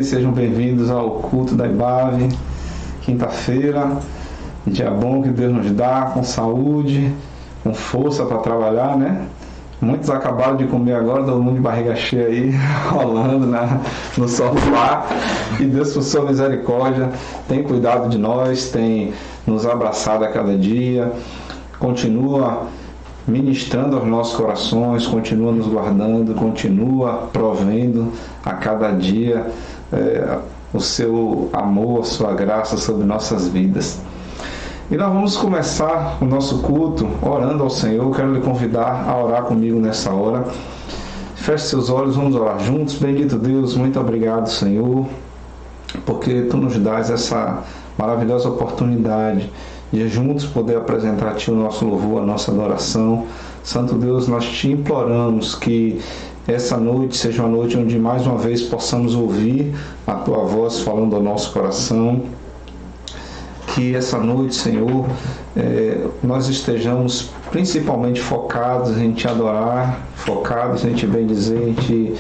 Sejam bem-vindos ao culto da IBAV, quinta-feira, dia bom que Deus nos dá, com saúde, com força para trabalhar, né? Muitos acabaram de comer agora, todo mundo de barriga cheia aí, rolando no sofá, e Deus, por sua misericórdia, tem cuidado de nós, tem nos abraçado a cada dia, continua ministrando aos nossos corações, continua nos guardando, continua provendo a cada dia o seu amor, a sua graça sobre nossas vidas. E nós vamos começar o nosso culto orando ao Senhor. Quero lhe convidar a orar comigo nessa hora. Feche seus olhos, vamos orar juntos. Bendito Deus, muito obrigado, Senhor, porque Tu nos dás essa maravilhosa oportunidade de juntos poder apresentar a Ti o nosso louvor, a nossa adoração. Santo Deus, nós Te imploramos que essa noite seja uma noite onde mais uma vez possamos ouvir a Tua voz falando ao nosso coração. Que essa noite, Senhor, nós estejamos principalmente focados em Te adorar, focados em Te bendizer, em Te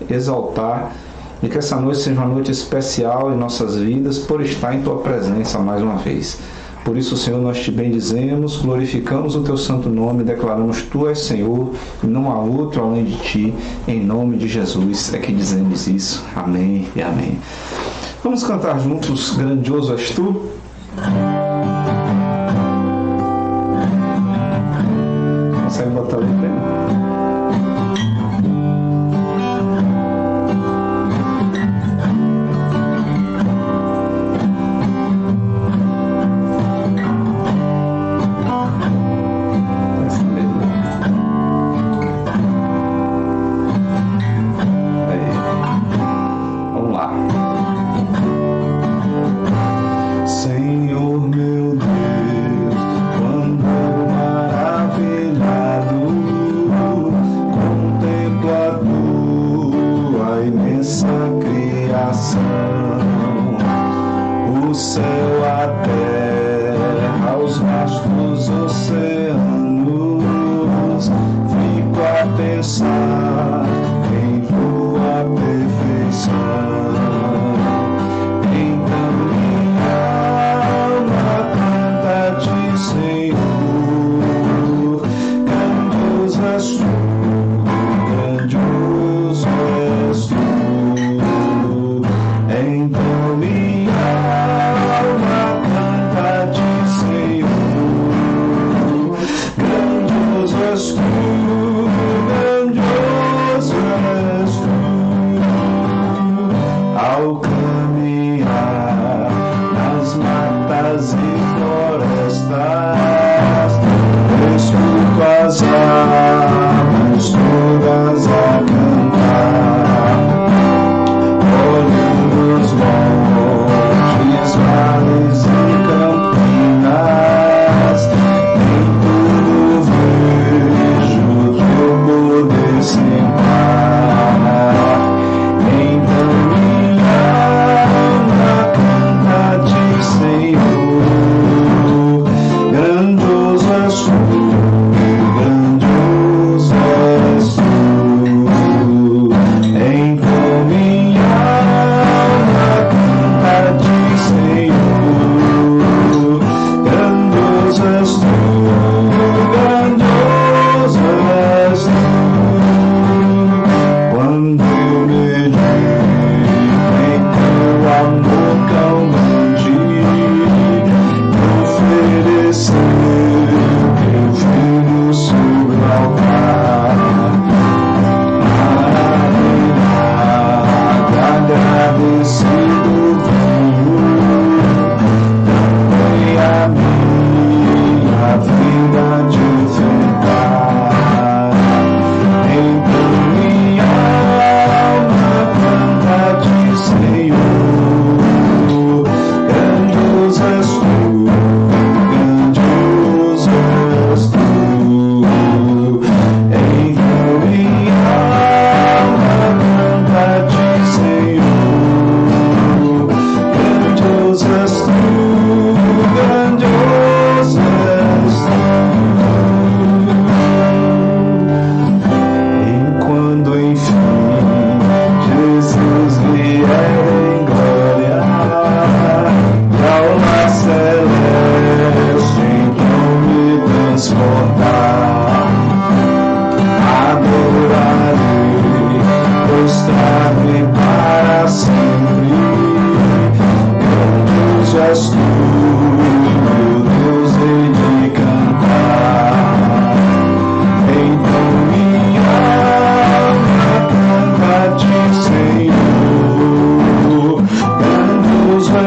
exaltar. E que essa noite seja uma noite especial em nossas vidas por estar em Tua presença mais uma vez. Por isso, Senhor, nós Te bendizemos, glorificamos o Teu santo nome, declaramos Tu és Senhor e não há outro além de Ti, em nome de Jesus é que dizemos isso. Amém e amém. Vamos cantar juntos, Grandioso és Tu? Consegue botar ali bem?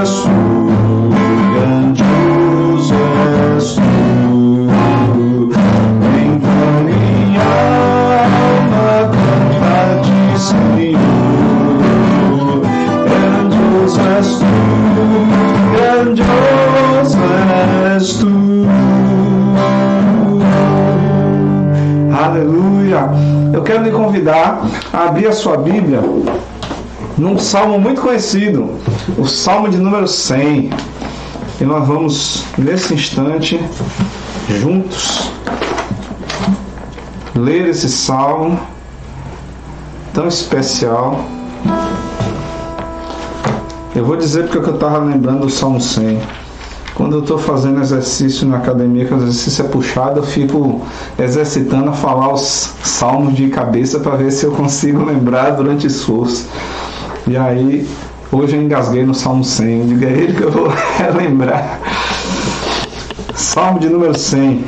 és tu, grandioso és tu. Então minha alma canta a ti, Senhor. Grandioso és tu, grandioso és tu. Aleluia! Eu quero lhe convidar a abrir a sua Bíblia num salmo muito conhecido, o Salmo de número 100. E nós vamos, nesse instante, juntos, ler esse salmo tão especial. Eu vou dizer porque eu estava lembrando do Salmo 100. Quando eu estou fazendo exercício na academia, que o exercício é puxado, eu fico exercitando a falar os salmos de cabeça para ver se eu consigo lembrar durante o esforço. E aí, hoje eu engasguei no Salmo 100. Eu digo, é ele que eu vou lembrar. Salmo de número 100.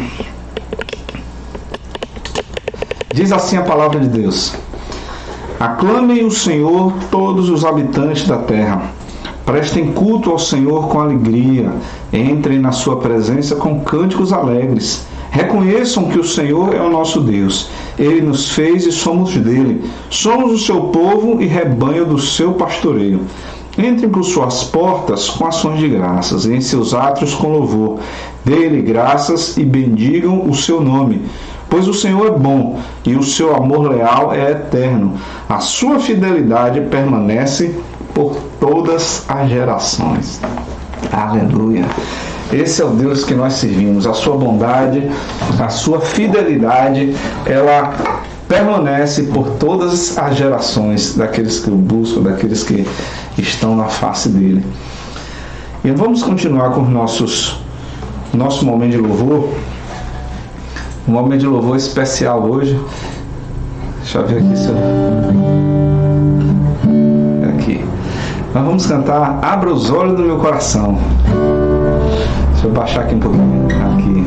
Diz assim a palavra de Deus: aclamem o Senhor todos os habitantes da terra. Prestem culto ao Senhor com alegria. Entrem na sua presença com cânticos alegres. Reconheçam que o Senhor é o nosso Deus. Ele nos fez e somos dele. Somos o seu povo e rebanho do seu pastoreio. Entrem por suas portas com ações de graças e em seus átrios com louvor. Dê-lhe graças e bendigam o seu nome. Pois o Senhor é bom e o seu amor leal é eterno. A sua fidelidade permanece por todas as gerações. Aleluia! Esse é o Deus que nós servimos. A sua bondade, a sua fidelidade, ela permanece por todas as gerações daqueles que o buscam, daqueles que estão na face dele. E vamos continuar com o nosso momento de louvor. Um momento de louvor especial hoje. Deixa eu ver aqui se eu... Aqui. Nós vamos cantar Abra os Olhos do Meu Coração. Deixa eu baixar aqui um pouquinho. Aqui.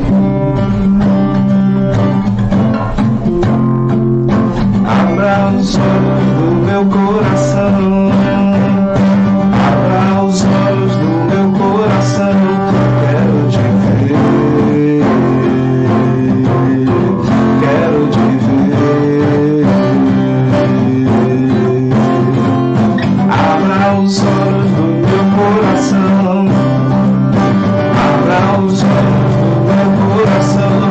Abra os olhos do meu coração. Abra os olhos do meu coração. Quero te ver. Quero te ver. Abra os olhos do meu coração. Abra os olhos do meu coração.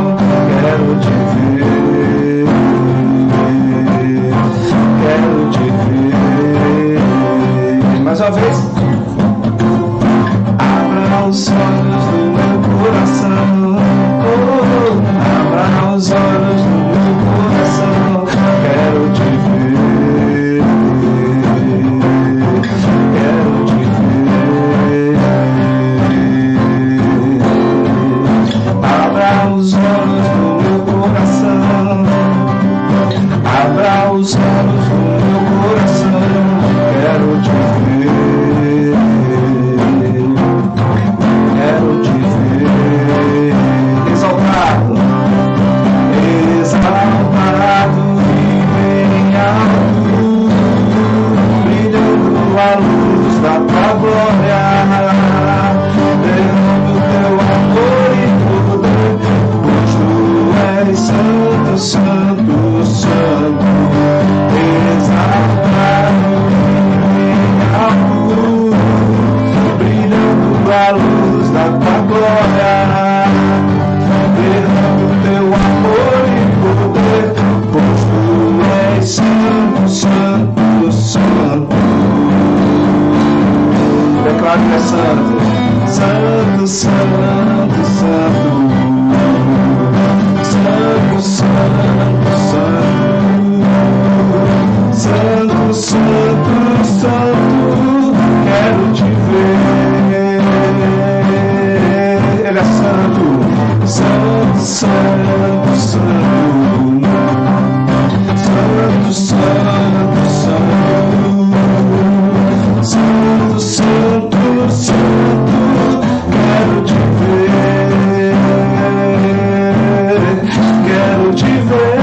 Quero te ver. Quero te ver. Mais uma vez. Abra os olhos do meu coração. Oh, abra os olhos do meu coração. Quero te ver. Quero te ver. Abra os olhos do meu coração. Abra os olhos do meu coração. Quero te ver. Quero te ver. Exaltado. Exaltado e bem alto, brilhando a luz da tua glória, derramando teu amor e poder, pois tu és santo, santo, santo. Exaltado e bem alto, brilhando a luz da tua glória, derramando teu amor e poder, pois tu és santo, santo, santo. Declaro que é santo, santo, santo, santo, santo, santo, santo, santo, santo, santo. Quero te ver. Ele é santo, santo, santo, santo, santo, santo, santo, santo, santo, quero te ver, quero te ver,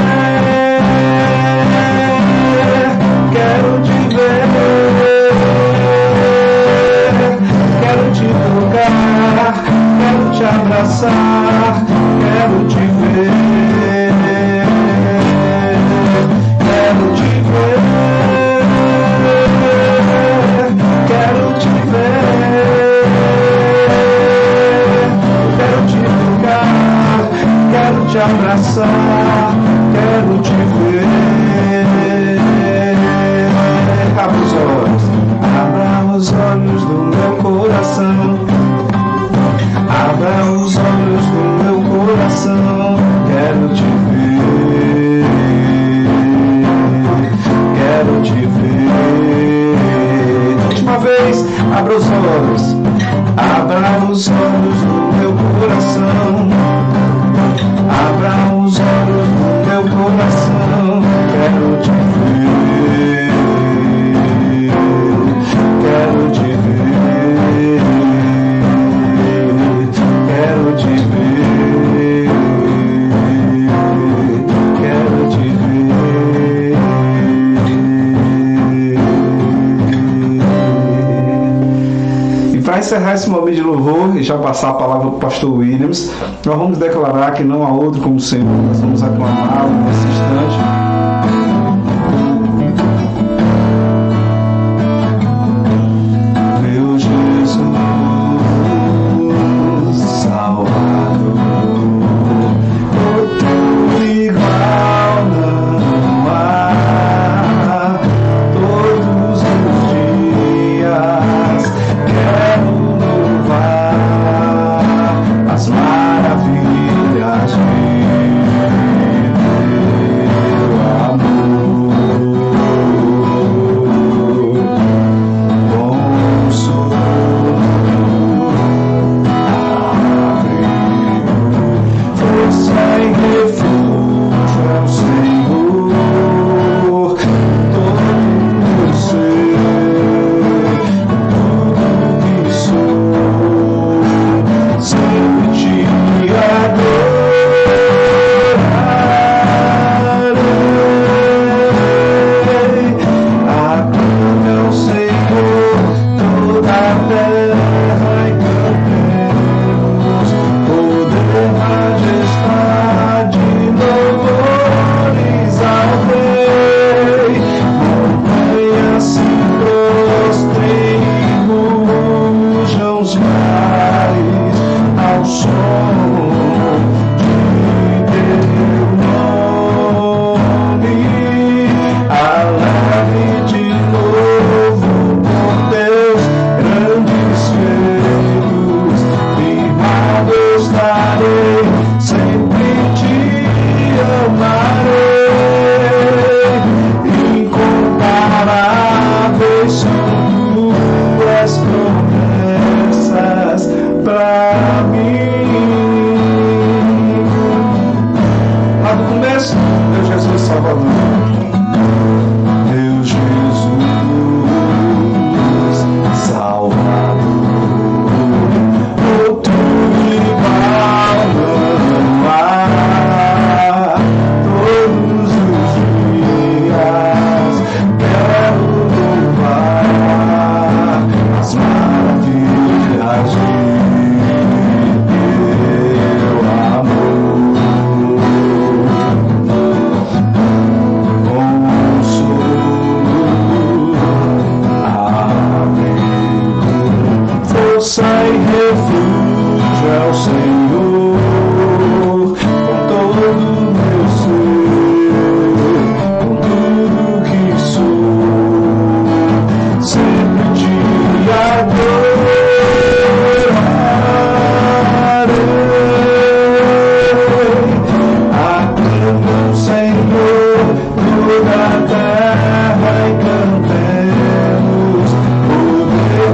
quero te ver, quero te abraçar, quero te ver, quero te ver, quero te ver, quero te tocar, quero te abraçar, quero te ver. Abra os olhos, abra os olhos do meu coração, abra os olhos do meu coração, quero te ver, quero te ver. Última vez, abra os olhos, abra os olhos do meu coração, abra os olhos do meu coração, quero te ver, quero te ver, quero te ver, quero te ver. E para encerrar esse momento de louvor e já passar a palavra para o pastor Williams, nós vamos declarar que não há outro como o Senhor. Nós vamos aclamá-lo nesse instante.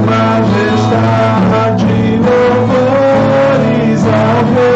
Majestade, louvores ao Rei.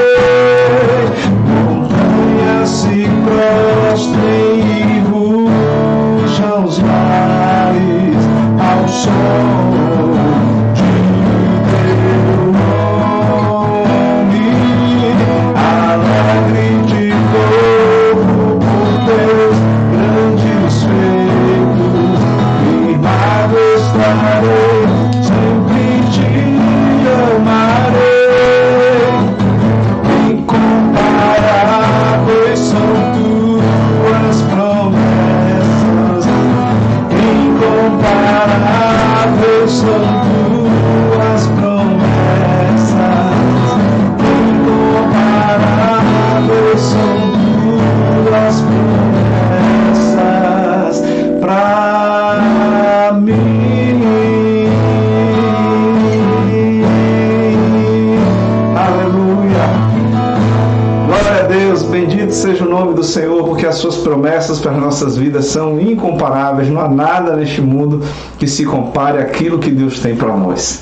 nome do Senhor, porque as suas promessas para as nossas vidas são incomparáveis. Não há nada neste mundo que se compare àquilo que Deus tem para nós.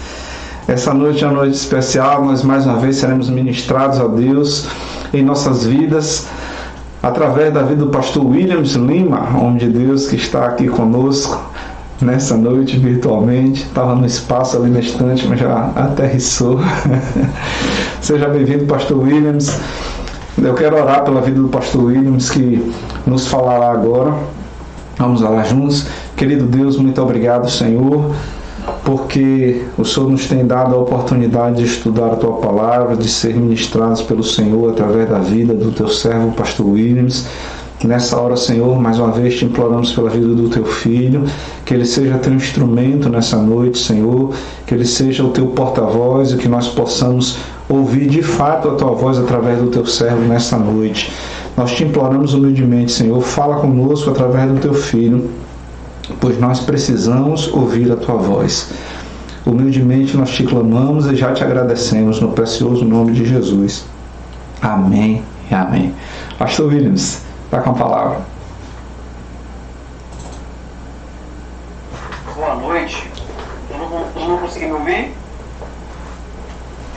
Essa noite é uma noite especial, nós mais uma vez seremos ministrados a Deus em nossas vidas, através da vida do pastor Williams Lima, homem de Deus que está aqui conosco nessa noite virtualmente. Estava no espaço ali na estante, mas já aterrissou. Seja bem-vindo, pastor Williams. Eu quero orar pela vida do pastor Williams, que nos falará agora. Vamos orar juntos. Querido Deus, muito obrigado, Senhor, porque o Senhor nos tem dado a oportunidade de estudar a Tua Palavra, de ser ministrados pelo Senhor através da vida do Teu servo, pastor Williams. Nessa hora, Senhor, mais uma vez te imploramos pela vida do Teu Filho, que ele seja Teu instrumento nessa noite, Senhor, que ele seja o Teu porta-voz e que nós possamos ouvir de fato a Tua voz através do Teu servo nessa noite. Nós te imploramos humildemente, Senhor, fala conosco através do Teu Filho, pois nós precisamos ouvir a Tua voz. Humildemente nós te clamamos e já te agradecemos no precioso nome de Jesus. Amém e amém. Pastor Williams, está com a palavra. Boa noite. Todo mundo conseguiu me ouvir?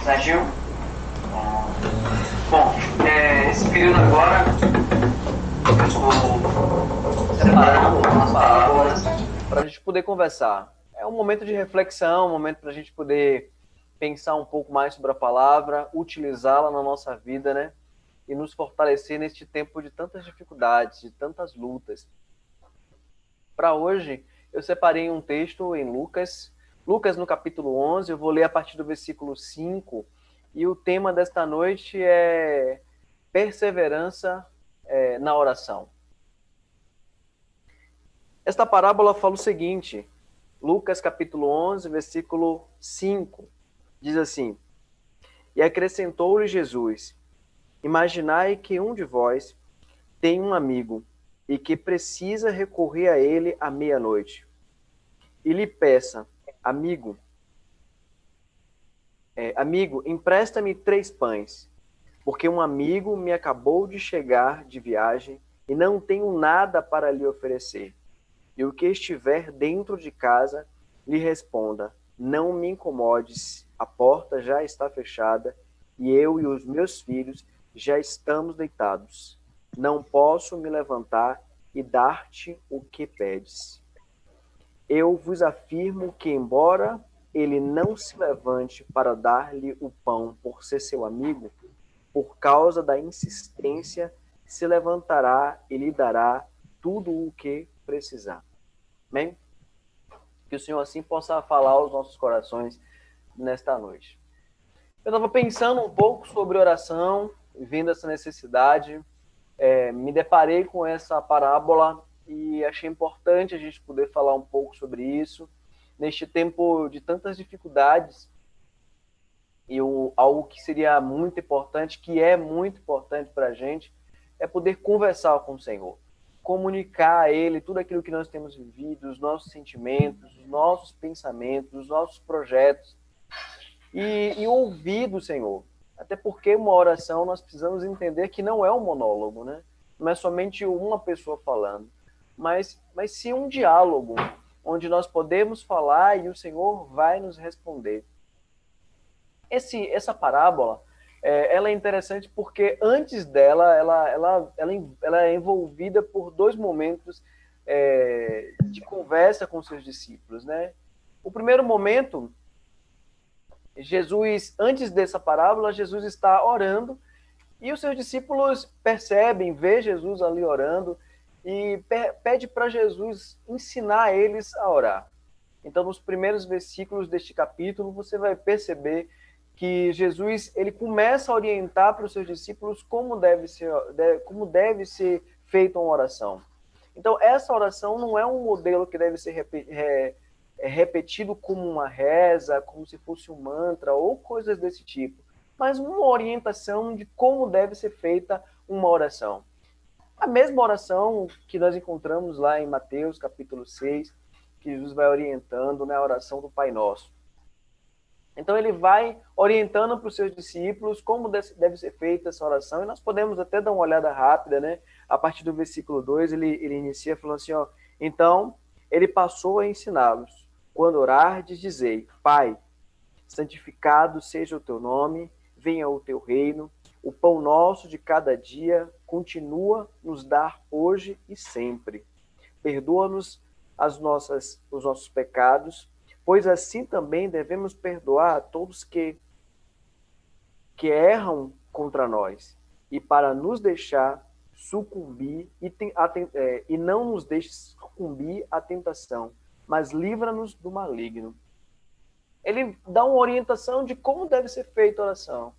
Certinho? Bom, esse período agora eu estou separando algumas palavras para a gente poder conversar. É um momento de reflexão, um momento para a gente poder pensar um pouco mais sobre a palavra, utilizá-la na nossa vida, né? E nos fortalecer neste tempo de tantas dificuldades, de tantas lutas. Para hoje, eu separei um texto em Lucas no capítulo 11, eu vou ler a partir do versículo 5, e o tema desta noite é perseverança na oração. Esta parábola fala o seguinte, Lucas capítulo 11, versículo 5, diz assim: E acrescentou-lhe Jesus: Imaginai que um de vós tem um amigo e que precisa recorrer a ele à meia-noite. E lhe peça: Amigo, empresta-me 3 pães, porque um amigo me acabou de chegar de viagem e não tenho nada para lhe oferecer. E o que estiver dentro de casa lhe responda: Não me incomodes, a porta já está fechada e eu e os meus filhos já estamos deitados. Não posso me levantar e dar-te o que pedes. Eu vos afirmo que, embora ele não se levante para dar-lhe o pão por ser seu amigo, por causa da insistência, se levantará e lhe dará tudo o que precisar. Amém? Que o Senhor assim possa falar aos nossos corações nesta noite. Eu estava pensando um pouco sobre oração, vendo essa necessidade, me deparei com essa parábola e achei importante a gente poder falar um pouco sobre isso, neste tempo de tantas dificuldades, e algo que seria muito importante, que é muito importante para a gente, é poder conversar com o Senhor, comunicar a Ele tudo aquilo que nós temos vivido, os nossos sentimentos, os nossos pensamentos, os nossos projetos, e ouvir do Senhor. Até porque uma oração nós precisamos entender que não é um monólogo, né? Não é somente uma pessoa falando, mas sim um diálogo, onde nós podemos falar e o Senhor vai nos responder. Essa parábola, ela é interessante porque antes dela, ela é envolvida por 2 momentos de conversa com seus discípulos, né? O primeiro momento, Jesus, antes dessa parábola, Jesus está orando e os seus discípulos percebem, vê Jesus ali orando e pede para Jesus ensinar eles a orar. Então, nos primeiros versículos deste capítulo, você vai perceber que Jesus ele começa a orientar para os seus discípulos como deve ser feita uma oração. Então, essa oração não é um modelo que deve ser repetido como uma reza, como se fosse um mantra ou coisas desse tipo, mas uma orientação de como deve ser feita uma oração. A mesma oração que nós encontramos lá em Mateus, capítulo 6, que Jesus vai orientando na oração do Pai Nosso. Então ele vai orientando para os seus discípulos como deve ser feita essa oração, e nós podemos até dar uma olhada rápida, né? A partir do versículo 2, ele inicia falando assim, ó, então ele passou a ensiná-los, quando orardes, dizei, Pai, santificado seja o teu nome, venha o teu reino, o pão nosso de cada dia continua nos dar hoje e sempre. Perdoa-nos os nossos pecados, pois assim também devemos perdoar a todos que erram contra nós, e para nos deixar sucumbir e não nos deixe sucumbir à tentação, mas livra-nos do maligno. Ele dá uma orientação de como deve ser feita a oração.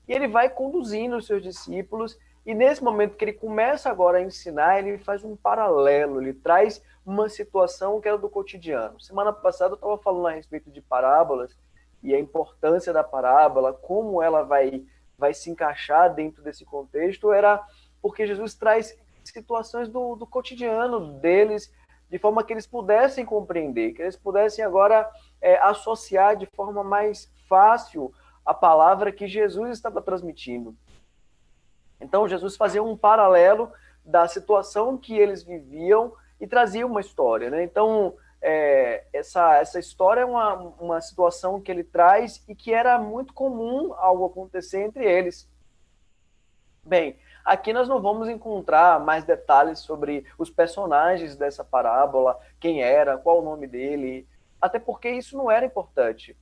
E ele vai conduzindo os seus discípulos, e nesse momento que ele começa agora a ensinar, ele faz um paralelo, ele traz uma situação que era do cotidiano. Semana passada eu estava falando a respeito de parábolas, e a importância da parábola, como ela vai se encaixar dentro desse contexto, era porque Jesus traz situações do cotidiano deles, de forma que eles pudessem compreender, que eles pudessem agora associar de forma mais fácil a palavra que Jesus estava transmitindo. Então, Jesus fazia um paralelo da situação que eles viviam e trazia uma história, né? Então, essa história é uma situação que ele traz e que era muito comum algo acontecer entre eles. Bem, aqui nós não vamos encontrar mais detalhes sobre os personagens dessa parábola, quem era, qual o nome dele, até porque isso não era importante.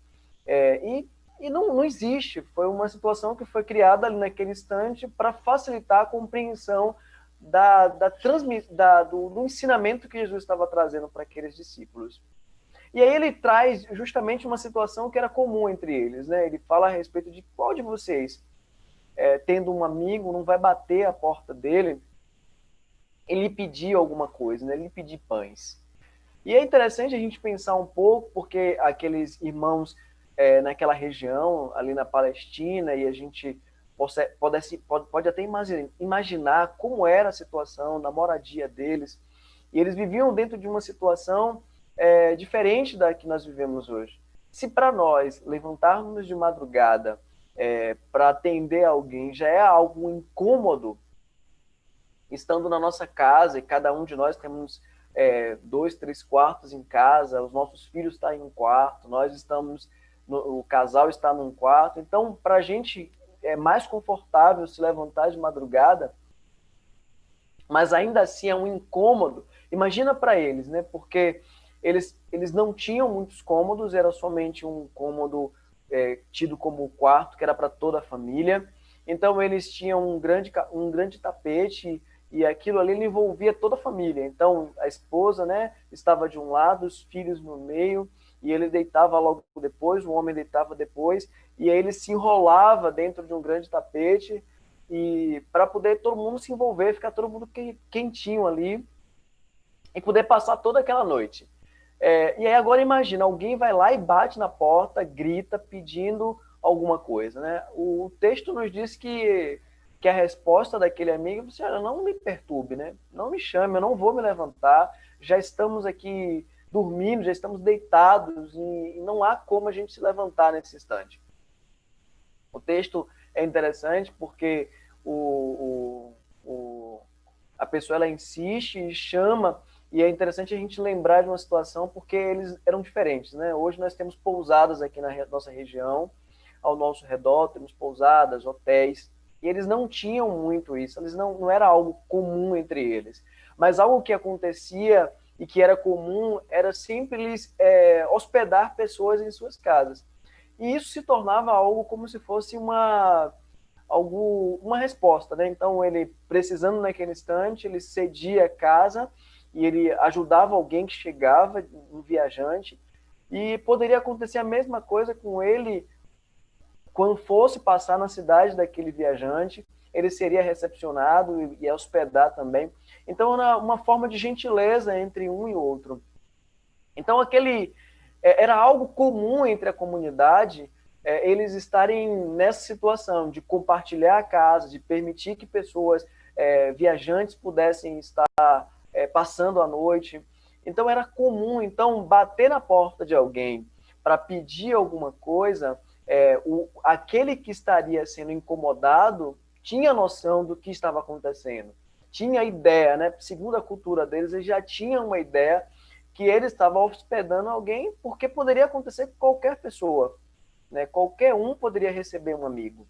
E não existe, foi uma situação que foi criada ali naquele instante para facilitar a compreensão do ensinamento que Jesus estava trazendo para aqueles discípulos. E aí ele traz justamente uma situação que era comum entre eles, né? Ele fala a respeito de qual de vocês, tendo um amigo, não vai bater a porta dele e lhe pedir alguma coisa, né? Lhe pedir pães. E é interessante a gente pensar um pouco, porque aqueles irmãos naquela região, ali na Palestina, e a gente pode até imaginar como era a situação da moradia deles. E eles viviam dentro de uma situação diferente da que nós vivemos hoje. Se para nós levantarmos de madrugada para atender alguém já é algo incômodo, estando na nossa casa, e cada um de nós temos 2, 3 quartos em casa, os nossos filhos estão em um quarto, o casal está num quarto, então para a gente é mais confortável se levantar de madrugada, mas ainda assim é um incômodo. Imagina para eles, né? Porque eles não tinham muitos cômodos, era somente um cômodo tido como quarto, que era para toda a família. Então eles tinham um grande tapete, e aquilo ali envolvia toda a família. Então a esposa, né, estava de um lado, os filhos no meio, e ele deitava logo depois, o homem deitava depois, e aí ele se enrolava dentro de um grande tapete, e para poder todo mundo se envolver, ficar todo mundo quentinho ali, e poder passar toda aquela noite. E aí agora imagina, alguém vai lá e bate na porta, grita, pedindo alguma coisa, né? O texto nos diz que a resposta daquele amigo é: olha, não me perturbe, né? Não me chame, eu não vou me levantar, já estamos aqui dormindo, já estamos deitados, e não há como a gente se levantar nesse instante. O texto é interessante porque a pessoa ela insiste e chama, e é interessante a gente lembrar de uma situação porque eles eram diferentes, né? Hoje nós temos pousadas aqui na nossa região, ao nosso redor, temos pousadas, hotéis, e eles não tinham muito isso, eles não era algo comum entre eles, mas algo que acontecia e que era comum era sempre eles hospedar pessoas em suas casas. E isso se tornava algo como se fosse uma resposta, né? Então ele, precisando naquele instante, ele cedia a casa e ele ajudava alguém que chegava, um viajante, e poderia acontecer a mesma coisa com ele quando fosse passar na cidade daquele viajante, ele seria recepcionado e hospedar também. Então, era uma forma de gentileza entre um e outro. Então, era algo comum entre a comunidade, eles estarem nessa situação de compartilhar a casa, de permitir que pessoas, viajantes, pudessem estar passando a noite. Então, era comum bater na porta de alguém para pedir alguma coisa, aquele que estaria sendo incomodado tinha noção do que estava acontecendo, tinha ideia, né? Segundo a cultura deles, eles já tinham uma ideia que ele estava hospedando alguém, porque poderia acontecer com qualquer pessoa, né? Qualquer um poderia receber um amigo.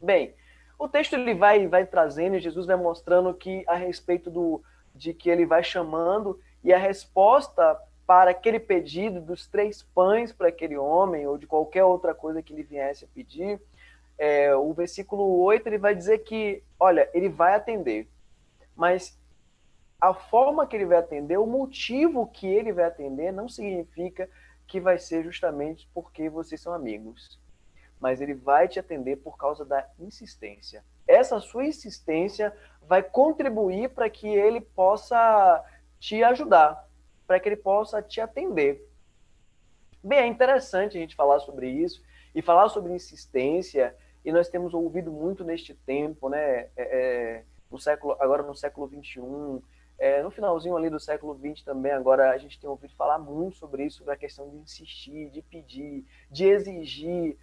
Bem, o texto ele vai trazendo e Jesus vai mostrando que a respeito de que ele vai chamando e a resposta para aquele pedido dos 3 pães para aquele homem ou de qualquer outra coisa que ele viesse a pedir, o versículo 8 ele vai dizer que, olha, ele vai atender, mas a forma que ele vai atender, o motivo que ele vai atender não significa que vai ser justamente porque vocês são amigos, mas ele vai te atender por causa da insistência. Essa sua insistência vai contribuir para que ele possa te ajudar, para que ele possa te atender. Bem, é interessante a gente falar sobre isso e falar sobre insistência, e nós temos ouvido muito neste tempo, né? Agora no século XXI, no finalzinho ali do século XX também, agora a gente tem ouvido falar muito sobre isso, sobre a questão de insistir, de pedir, de exigir,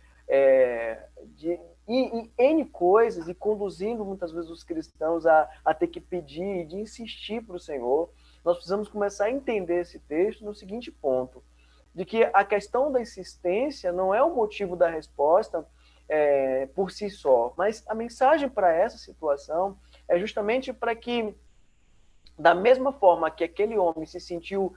em N coisas, e conduzindo muitas vezes os cristãos a ter que pedir, de insistir para o Senhor. Nós precisamos começar a entender esse texto no seguinte ponto, de que a questão da insistência não é o motivo da resposta por si só, mas a mensagem para essa situação é justamente para que, da mesma forma que aquele homem se sentiu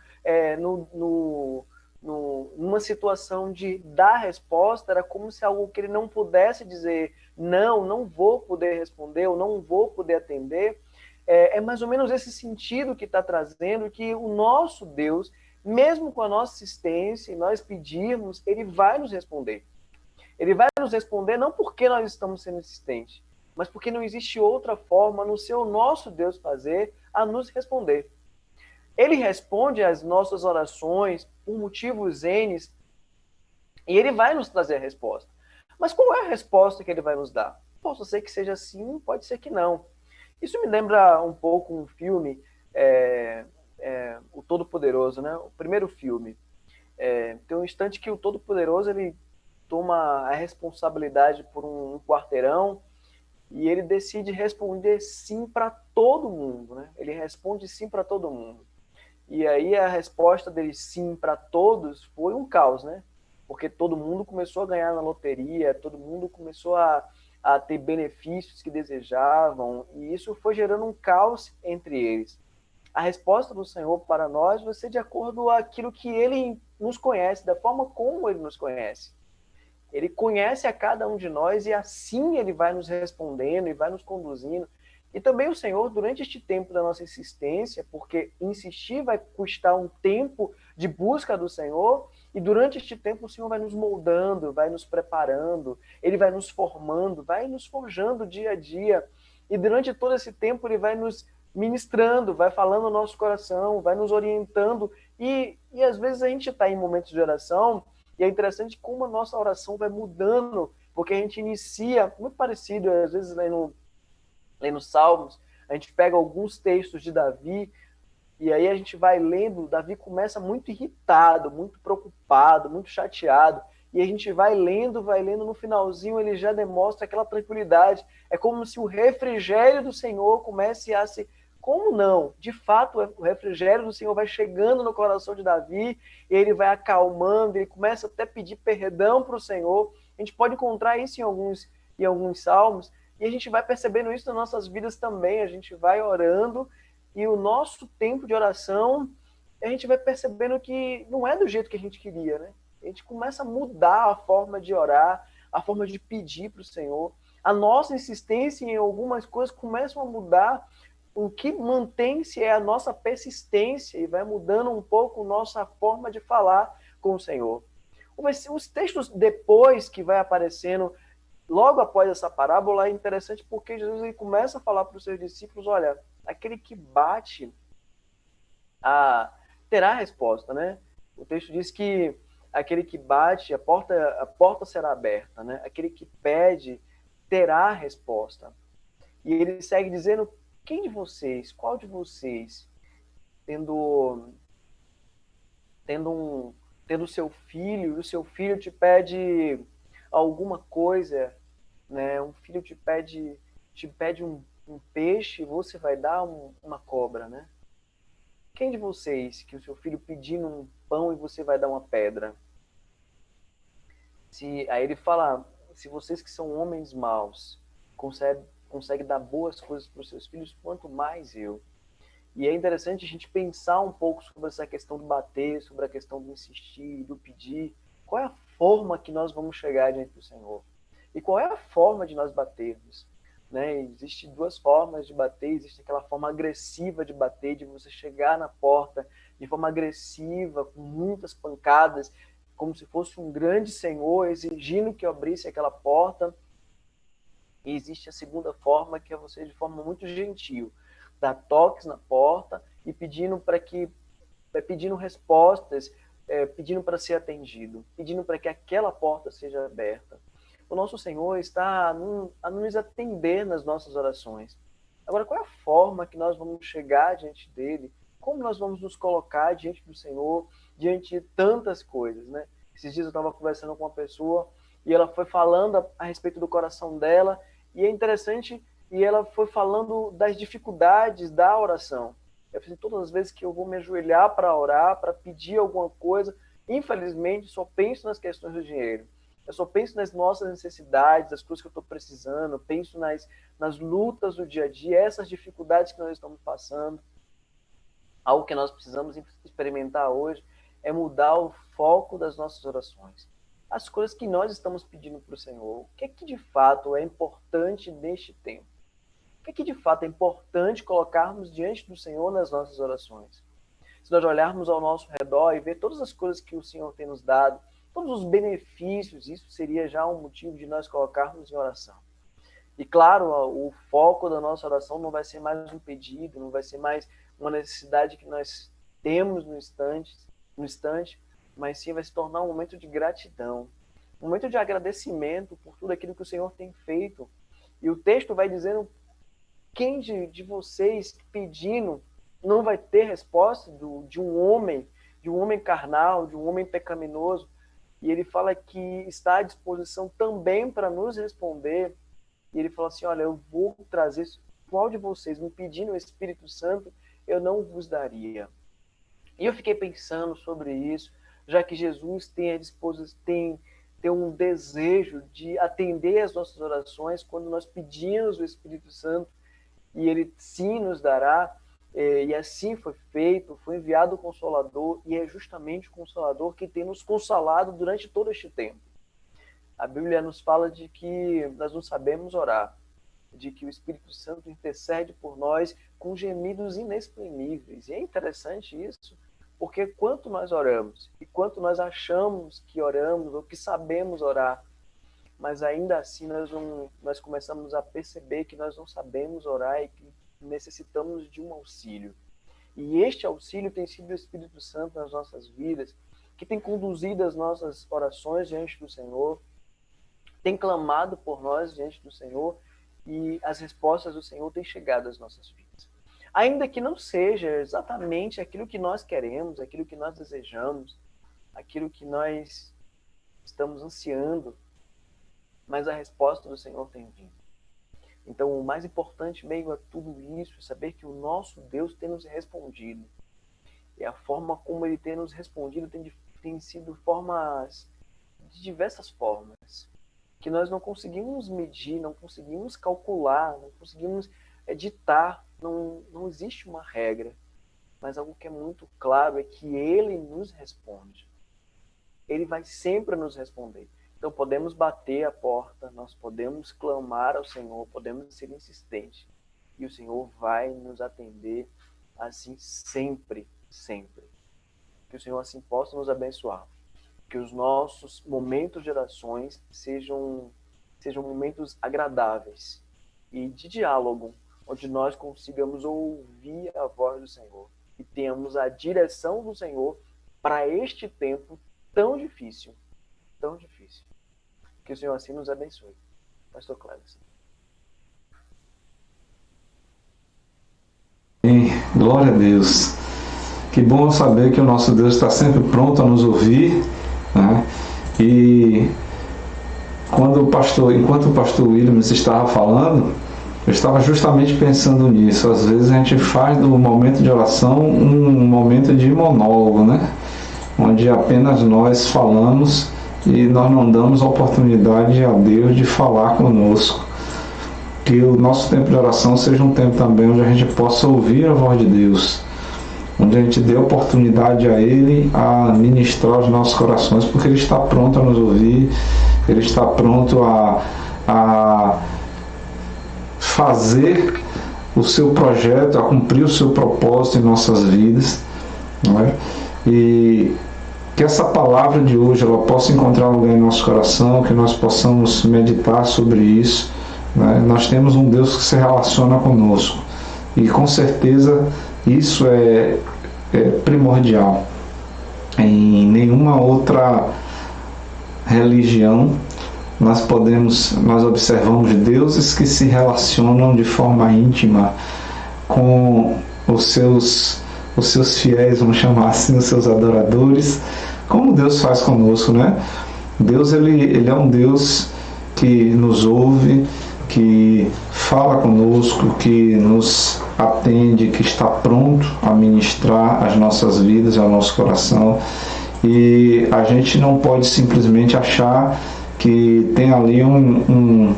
numa situação de dar resposta, era como se algo que ele não pudesse dizer, não vou poder responder, ou não vou poder atender. É mais ou menos esse sentido que está trazendo, que o nosso Deus, mesmo com a nossa insistência, e nós pedirmos, ele vai nos responder. Ele vai nos responder não porque nós estamos sendo insistentes, mas porque não existe outra forma, no ser o nosso Deus fazer, a nos responder. Ele responde às nossas orações por motivos N, e ele vai nos trazer a resposta. Mas qual é a resposta que ele vai nos dar? Pode ser que seja sim, pode ser que não. Isso me lembra um pouco um filme, O Todo-Poderoso, né? O primeiro filme. Tem um instante que o Todo-Poderoso ele toma a responsabilidade por um quarteirão e ele decide responder sim para todo mundo, né? Ele responde sim para todo mundo. E aí a resposta dele sim para todos foi um caos, né? Porque todo mundo começou a ganhar na loteria, todo mundo começou a ter benefícios que desejavam, e isso foi gerando um caos entre eles. A resposta do Senhor para nós vai ser de acordo com aquilo que Ele nos conhece, da forma como Ele nos conhece. Ele conhece a cada um de nós e assim Ele vai nos respondendo e vai nos conduzindo. E também o Senhor, durante este tempo da nossa insistência, porque insistir vai custar um tempo de busca do Senhor, e durante este tempo o Senhor vai nos moldando, vai nos preparando, Ele vai nos formando, vai nos forjando dia a dia. E durante todo esse tempo Ele vai nos ministrando, vai falando no nosso coração, vai nos orientando. E às vezes a gente está em momentos de oração, e é interessante como a nossa oração vai mudando, porque a gente inicia, muito parecido, às vezes lendo Salmos, a gente pega alguns textos de Davi, e aí a gente vai lendo, Davi começa muito irritado, muito preocupado, muito chateado, e a gente vai lendo, no finalzinho ele já demonstra aquela tranquilidade. É como se o refrigério do Senhor comece a se... Como não? De fato, o refrigério do Senhor vai chegando no coração de Davi, e ele vai acalmando, ele começa até a pedir perdão para o Senhor. A gente pode encontrar isso em alguns salmos, e a gente vai percebendo isso nas nossas vidas também. A gente vai orando, e o nosso tempo de oração, a gente vai percebendo que não é do jeito que a gente queria, né? A gente começa a mudar a forma de orar, a forma de pedir para o Senhor. A nossa insistência em algumas coisas começa a mudar. O que mantém-se é a nossa persistência e vai mudando um pouco a nossa forma de falar com o Senhor. Os textos depois que vai aparecendo, logo após essa parábola, é interessante porque Jesus ele começa a falar para os seus discípulos, olha, aquele que bate terá a resposta, né? O texto diz que aquele que bate, a porta será aberta, né? Aquele que pede terá a resposta. E ele segue dizendo, quem de vocês, qual de vocês, tendo tendo seu filho, e o seu filho te pede alguma coisa, né? Um filho te pede um peixe, você vai dar uma cobra, né? Quem de vocês que o seu filho pedindo um pão e você vai dar uma pedra? Aí ele fala, se vocês que são homens maus conseguem dar boas coisas para os seus filhos, quanto mais eu. E é interessante a gente pensar um pouco sobre essa questão do bater, sobre a questão do insistir, do pedir. Qual é a forma que nós vamos chegar diante do Senhor? E qual é a forma de nós batermos? Né? Existem duas formas de bater. Existe aquela forma agressiva de bater, de você chegar na porta de forma agressiva, com muitas pancadas, como se fosse um grande senhor exigindo que eu abrisse aquela porta. E existe a segunda forma, que é você de forma muito gentil, dar toques na porta e pedindo respostas, pedindo para ser atendido, pedindo para que aquela porta seja aberta. O nosso Senhor está a nos atender nas nossas orações. Agora, qual é a forma que nós vamos chegar diante dele? Como nós vamos nos colocar diante do Senhor, diante de tantas coisas, né? Esses dias eu estava conversando com uma pessoa e ela foi falando a respeito do coração dela, e é interessante, e ela foi falando das dificuldades da oração. Eu falei, todas as vezes que eu vou me ajoelhar para orar, para pedir alguma coisa, infelizmente só penso nas questões do dinheiro. Eu só penso nas nossas necessidades, das coisas que eu estou precisando, penso nas lutas do dia a dia, essas dificuldades que nós estamos passando. Algo que nós precisamos experimentar hoje é mudar o foco das nossas orações. As coisas que nós estamos pedindo para o Senhor. O que é que de fato é importante neste tempo? O que é que de fato é importante colocarmos diante do Senhor nas nossas orações? Se nós olharmos ao nosso redor e ver todas as coisas que o Senhor tem nos dado, todos os benefícios, isso seria já um motivo de nós colocarmos em oração. E claro, o foco da nossa oração não vai ser mais um pedido, não vai ser mais uma necessidade que nós temos no instante, mas sim vai se tornar um momento de gratidão, um momento de agradecimento por tudo aquilo que o Senhor tem feito. E o texto vai dizendo, quem de vocês pedindo não vai ter resposta de um homem carnal, de um homem pecaminoso? E ele fala que está à disposição também para nos responder. E ele fala assim, olha, eu vou trazer, qual de vocês me pedindo o Espírito Santo, eu não vos daria. E eu fiquei pensando sobre isso, já que Jesus tem a disposição, tem um desejo de atender as nossas orações quando nós pedimos o Espírito Santo, e ele sim nos dará, e assim foi feito, foi enviado o Consolador, e é justamente o Consolador que tem nos consolado durante todo este tempo. A Bíblia nos fala de que nós não sabemos orar, de que o Espírito Santo intercede por nós com gemidos inexprimíveis. E é interessante isso, porque quanto nós oramos, e quanto nós achamos que oramos, ou que sabemos orar, mas ainda assim nós começamos a perceber que nós não sabemos orar e que necessitamos de um auxílio. E este auxílio tem sido o Espírito Santo nas nossas vidas, que tem conduzido as nossas orações diante do Senhor, tem clamado por nós diante do Senhor, e as respostas do Senhor têm chegado às nossas vidas. Ainda que não seja exatamente aquilo que nós queremos, aquilo que nós desejamos, aquilo que nós estamos ansiando, mas a resposta do Senhor tem vindo. Então, o mais importante meio a tudo isso é saber que o nosso Deus tem nos respondido. E a forma como Ele tem nos respondido tem sido de diversas formas, que nós não conseguimos medir, não conseguimos calcular, não conseguimos editar, não existe uma regra, mas algo que é muito claro é que Ele nos responde. Ele vai sempre nos responder. Então podemos bater a porta, nós podemos clamar ao Senhor, podemos ser insistentes, e o Senhor vai nos atender assim sempre, sempre. Que o Senhor assim possa nos abençoar. Que os nossos momentos de orações sejam momentos agradáveis e de diálogo, onde nós consigamos ouvir a voz do Senhor e tenhamos a direção do Senhor para este tempo tão difícil, tão difícil. Que o Senhor assim nos abençoe. Pastor Cleves. Glória a Deus. Que bom saber que o nosso Deus está sempre pronto a nos ouvir, né? E enquanto o pastor Williams estava falando, eu estava justamente pensando nisso. Às vezes a gente faz do momento de oração um momento de monólogo, né? Onde apenas nós falamos e nós não damos oportunidade a Deus de falar conosco. Que o nosso tempo de oração seja um tempo também onde a gente possa ouvir a voz de Deus, onde a gente dê oportunidade a Ele a ministrar os nossos corações, porque Ele está pronto a nos ouvir, Ele está pronto a fazer o seu projeto, a cumprir o seu propósito em nossas vidas, não é? E que essa palavra de hoje ela possa encontrar lugar em nosso coração, que nós possamos meditar sobre isso, né? Nós temos um Deus que se relaciona conosco e com certeza isso é primordial. Em nenhuma outra religião nós observamos deuses que se relacionam de forma íntima com os seus fiéis, vamos chamar assim, os seus adoradores, como Deus faz conosco, né? Deus ele é um Deus que nos ouve, que fala conosco, que nos atende, que está pronto a ministrar as nossas vidas e ao nosso coração. E a gente não pode simplesmente achar que tem ali um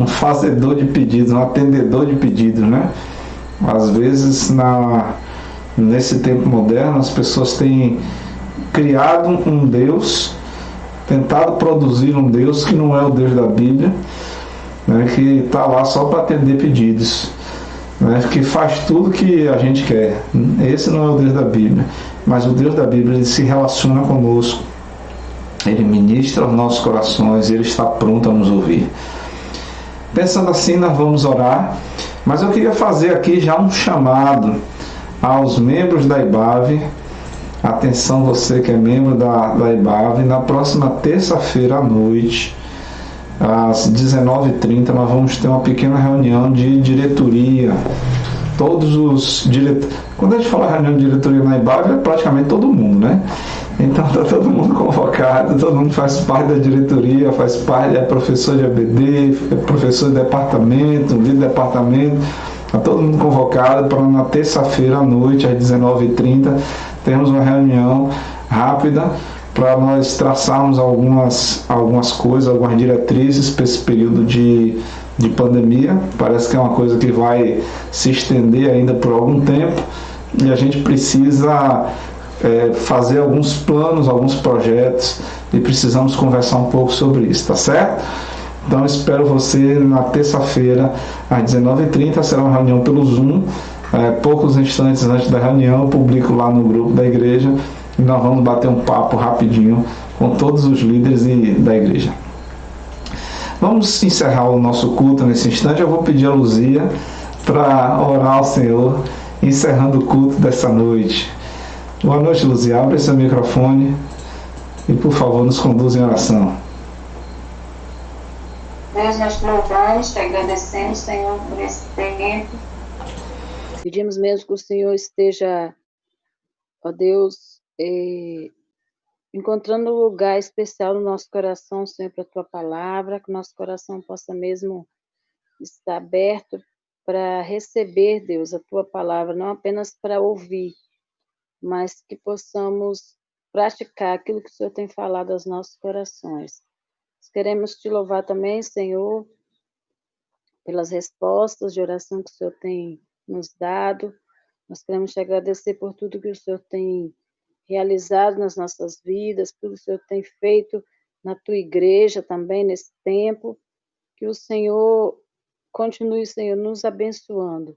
fazedor de pedidos, um atendedor de pedidos, né? Às vezes, nesse tempo moderno, as pessoas têm criado um Deus, tentado produzir um Deus que não é o Deus da Bíblia, né? Que está lá só para atender pedidos, né? Que faz tudo que a gente quer. Esse não é o Deus da Bíblia, mas o Deus da Bíblia ele se relaciona conosco. Ele ministra os nossos corações e Ele está pronto a nos ouvir. Pensando assim, nós vamos orar, mas eu queria fazer aqui já um chamado aos membros da IBAV. Atenção você que é membro da IBAV, na próxima terça-feira à noite, às 19h30, nós vamos ter uma pequena reunião de diretoria. Todos os diretores... Quando a gente fala reunião de diretoria na IBAV, é praticamente todo mundo, né? Então está todo mundo convocado, todo mundo faz parte da diretoria, faz parte, é professor de ABD, é professor de departamento, líder de departamento, está todo mundo convocado para na terça-feira à noite, às 19h30, termos uma reunião rápida para nós traçarmos algumas coisas, algumas diretrizes para esse período de pandemia. Parece que é uma coisa que vai se estender ainda por algum tempo e a gente precisa fazer alguns planos, alguns projetos e precisamos conversar um pouco sobre isso, tá certo? Então espero você na terça-feira às 19h30, será uma reunião pelo Zoom, poucos instantes antes da reunião eu publico lá no grupo da igreja e nós vamos bater um papo rapidinho com todos os líderes da igreja. Vamos encerrar o nosso culto nesse instante. Eu vou pedir a Luzia para orar ao Senhor, encerrando o culto dessa noite. Boa noite, Luzia. Abre seu microfone e, por favor, nos conduz em oração. Deus, nós te louvamos, te agradecemos, Senhor, por esse tempo. Pedimos mesmo que o Senhor esteja, ó Deus, encontrando um lugar especial no nosso coração, Senhor, para a Tua palavra, que o nosso coração possa mesmo estar aberto para receber, Deus, a Tua palavra, não apenas para ouvir, mas que possamos praticar aquilo que o Senhor tem falado aos nossos corações. Nós queremos Te louvar também, Senhor, pelas respostas de oração que o Senhor tem nos dado. Nós queremos Te agradecer por tudo que o Senhor tem realizado nas nossas vidas, tudo que o Senhor tem feito na Tua igreja também nesse tempo. Que o Senhor continue, Senhor, nos abençoando.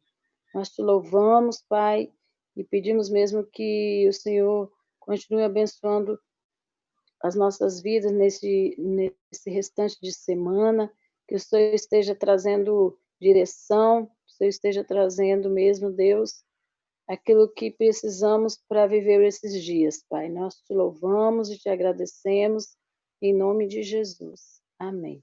Nós Te louvamos, Pai, e pedimos mesmo que o Senhor continue abençoando as nossas vidas nesse restante de semana, que o Senhor esteja trazendo direção, que o Senhor esteja trazendo mesmo, Deus, aquilo que precisamos para viver esses dias, Pai. Nós Te louvamos e Te agradecemos, em nome de Jesus. Amém.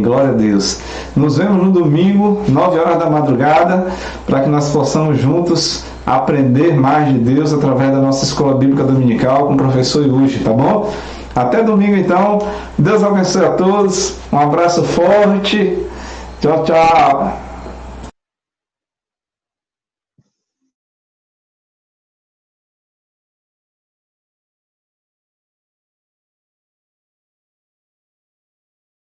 Glória a Deus. Nos vemos no domingo, 9 horas da madrugada, para que nós possamos juntos aprender mais de Deus através da nossa Escola Bíblica Dominical com o professor Yuji, tá bom? Até domingo então. Deus abençoe a todos. Um abraço forte. Tchau, tchau.